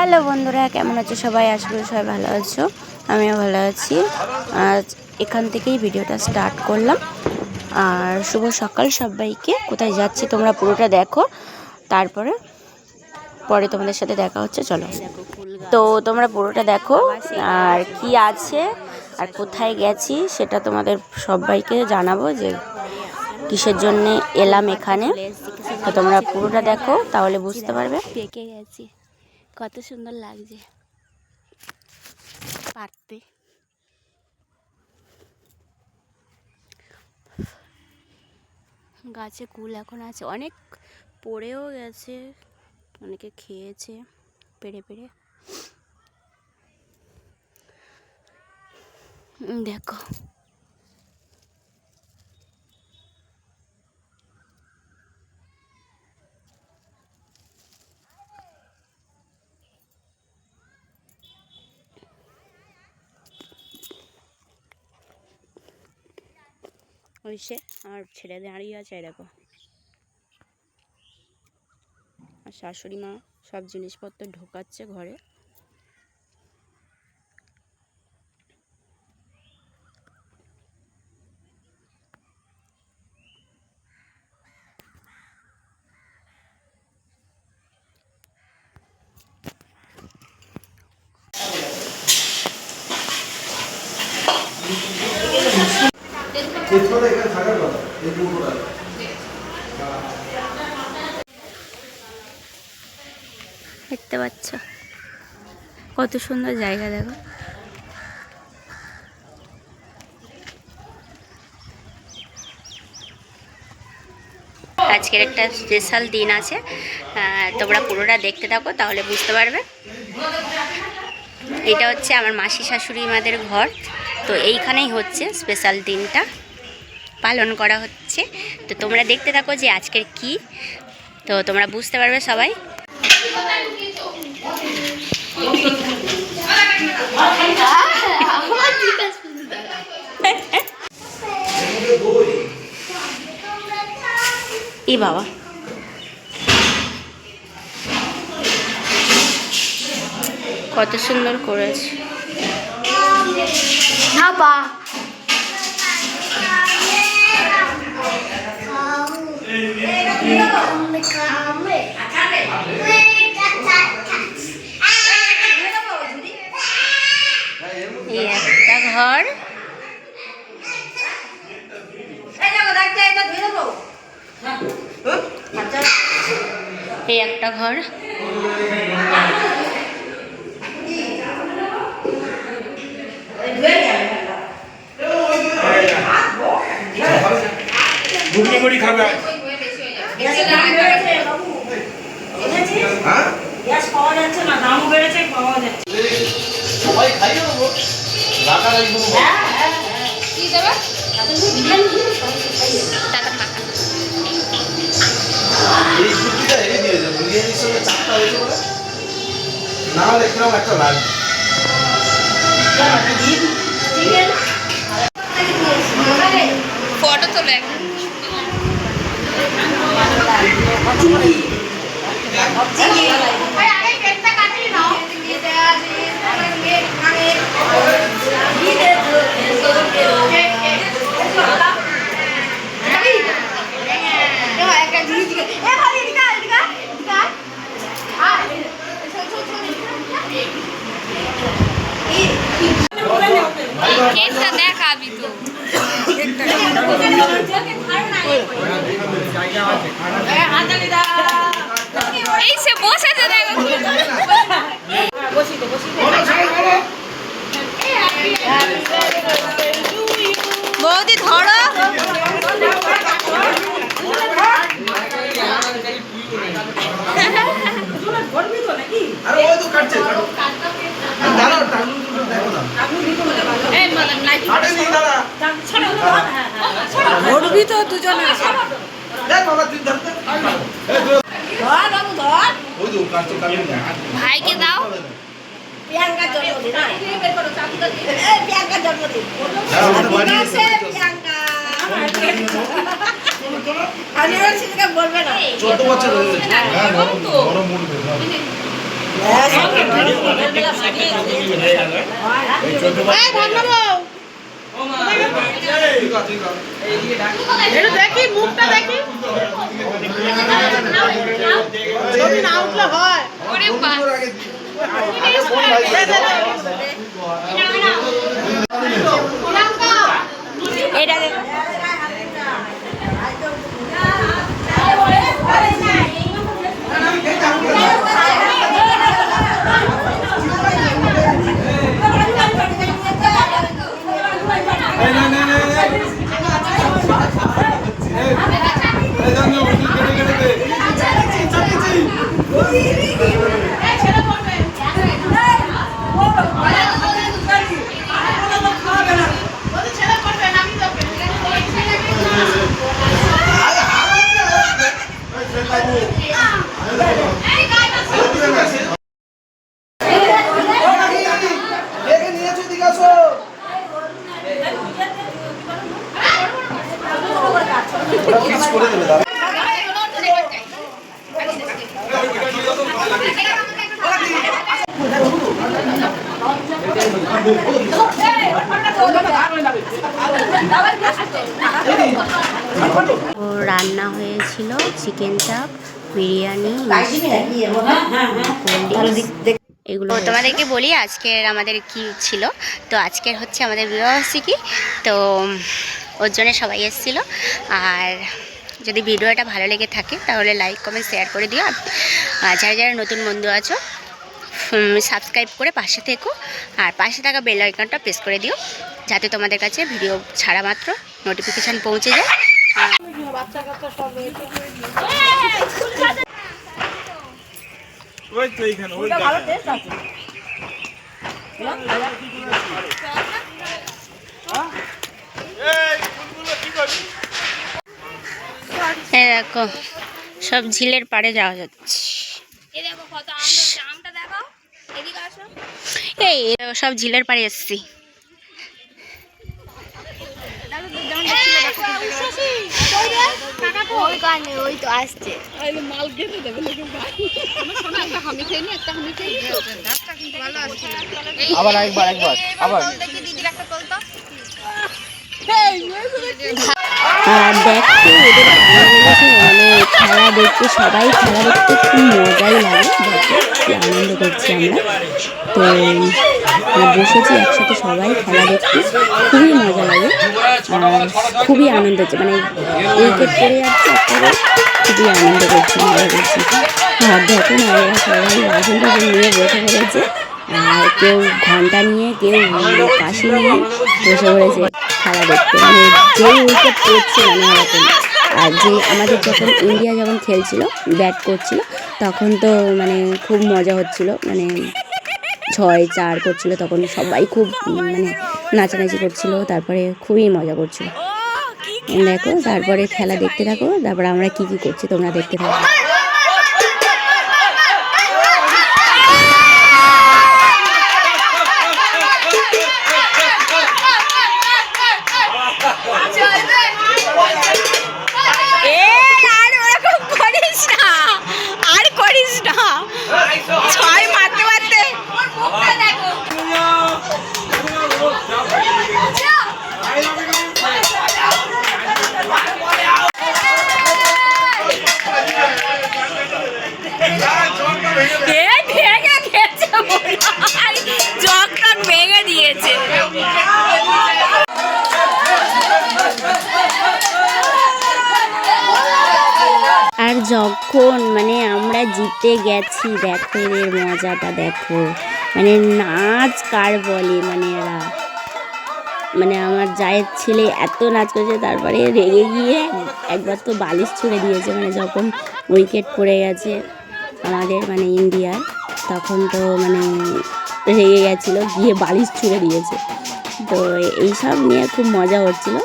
Hello বন্ধুরা, কেমন আছো সবাই? আশা করি সবাই ভালো আছো, আমিও ভালো আছি। আজ এখান থেকেই ভিডিওটা স্টার্ট করলাম। আর শুভ সকাল সবাইকে। কোথায় যাচ্ছি তোমরা পুরোটা দেখো, তারপরে পরে তোমাদের সাথে দেখা হচ্ছে। চলো, তো তোমরা পুরোটা দেখো আর কি আছে আর কোথায় গেছি সেটা তোমাদের সবাইকে জানাবো যে কিসের জন্য এলাম এখানে। তো তোমরা পুরোটা দেখো, তাহলে বুঝতে পারবে। পেকে গেছি, কত সুন্দর লাগছে পারতে। গাছে কুল এখন আছে, অনেক পড়েও গেছে, অনেকে খেয়েছে পেড়ে পেড়ে। দেখো ওই সে আমার ছেলে দাঁড়িয়ে আছে, দেখো। আর শাশুড়ি মা সব জিনিসপত্র ঢোকাচ্ছে ঘরে। দেখতে পাচ্ছ কত সুন্দর জায়গা, দেখো। আজকের একটা স্পেশাল দিন আছে, তোমরা পুরোটা দেখতে থাকো, তাহলে বুঝতে পারবে। এটা হচ্ছে আমার মাসি শাশুড়ি মাদের ঘর, তো এইখানেই হচ্ছে স্পেশাল দিনটা পালন করা হচ্ছে। তো তোমরা দেখতে থাকো যে আজকের কি, তো তোমরা বুঝতে পারবে সবাই। ই বাবা, কত সুন্দর করেছে। এই একটা ঘর, এই একটা ঘর, ঘুগনি মুড়ি খাবে। গ্যাস পাওয়া যাচ্ছে না, দামও বেড়েছে, পাওয়া যাচ্ছে। সবাই খাই দেবো, রাখা রাখবো। কি দেবে? এই ছুটিটা হেরে দিয়েছে, বিরিয়ানির সঙ্গে চারটা হয়েছে বলে না হলে একরকম একটা লাগবে। ফটো তোলে কেকটা দেখাবি তো। এই সে বসেছে, দেখো। বৌদি ধরো, ধরবি তো দুজনে। ভাইকে দাও। প্রিয়াঙ্কার জন্মদিন, প্রিয়াঙ্কার জন্মদিন। প্রিয়াঙ্কা বলবে না 14 বছর হয়ে গেছে। দেখি মুখটা দেখি ছবি না উঠলে হয় এটা রান্না হয়েছিল চিকেন চাপ, বিরিয়ানি, এগুলো। তোমাদেরকে বলি আজকের আমাদের কি ছিল। তো আজকের হচ্ছে আমাদের বিবাহবার্ষিকী, তো ওর জন্য সবাই এসেছিলো। আর যদি ভিডিওটা ভালো লেগে থাকে তাহলে লাইক কমেন্ট শেয়ার করে দিও। আর যারা যারা নতুন বন্ধু আছো সাবস্ক্রাইব করে পাশে থেকো, আর পাশে থাকা বেল আইকনটা প্রেস করে দিও যাতে তোমাদের কাছে ভিডিও ছাড়া মাত্র নোটিফিকেশান পৌঁছে যায়। দেখো সব ঝিলের পাড়ে যাওয়া যাচ্ছে। এই সব ঝিলের পাড়ে এসছি। আবার একবার আবার আর দেখতে ওদের মানে খেলা দেখতে, সবাই খেলা দেখতে খুব মজাই লাগে। দেখো কি আনন্দ করছি আমরা। তো বসেছি একসাথে সবাই খেলা দেখতে, খুবই মজা লাগে আর খুবই আনন্দ হচ্ছে। মানে উইকেট পড়ে যাচ্ছে একটা, খুবই আনন্দ করছি, মজা করছি। আর দেখো না এরা সবাই বাসন টাসন নিয়ে বসে পড়েছে, আর কেউ ঘন্টা নিয়ে, কেউ কাশি নিয়ে বসে পড়েছে খেলা দেখতে। মানে যে উইকেট পড়ছে মানে এরকম। আর যে আমাদের যখন ইন্ডিয়া যখন খেলছিল, ব্যাট করছিল, তখন তো মানে খুব মজা হচ্ছিল, মানে 6-4 করছিল, তখন সবাই খুব মানে নাচানাচি করছিল, তারপরে খুবই মজা করছিল। দেখো তারপরে খেলা দেখতে থাকো, তারপরে আমরা কি কি করছি তোমরা দেখতে থাকো। আর যখন মানে আমরা জিতে গেছি, দেখো এর মজাটা দেখো, মানে নাচ কার বলে, মানে এরা মানে আমার জায়ের ছেলে এত নাচ করেছে, তারপরে রেগে গিয়ে একবার তো বালিশ ছুঁড়ে দিয়েছে। মানে যখন উইকেট পড়ে গেছে আমাদের মানে ইন্ডিয়ার, তখন তো মানে রেগে গেছিলো, গিয়ে বালিশ ছুঁড়ে দিয়েছে। তো এইসব নিয়ে খুব মজা হচ্ছিলো।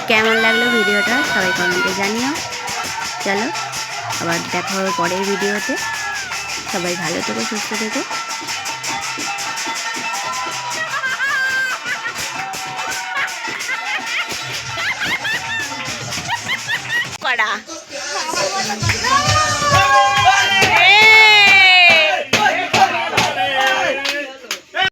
কেমন লাগলো ভিডিওটা সবাই কমেন্টে জানিও। চলো আবার দেখা হবে পরের ভিডিওতে। সবাই ভালো থেকো, সুস্থ থেকো।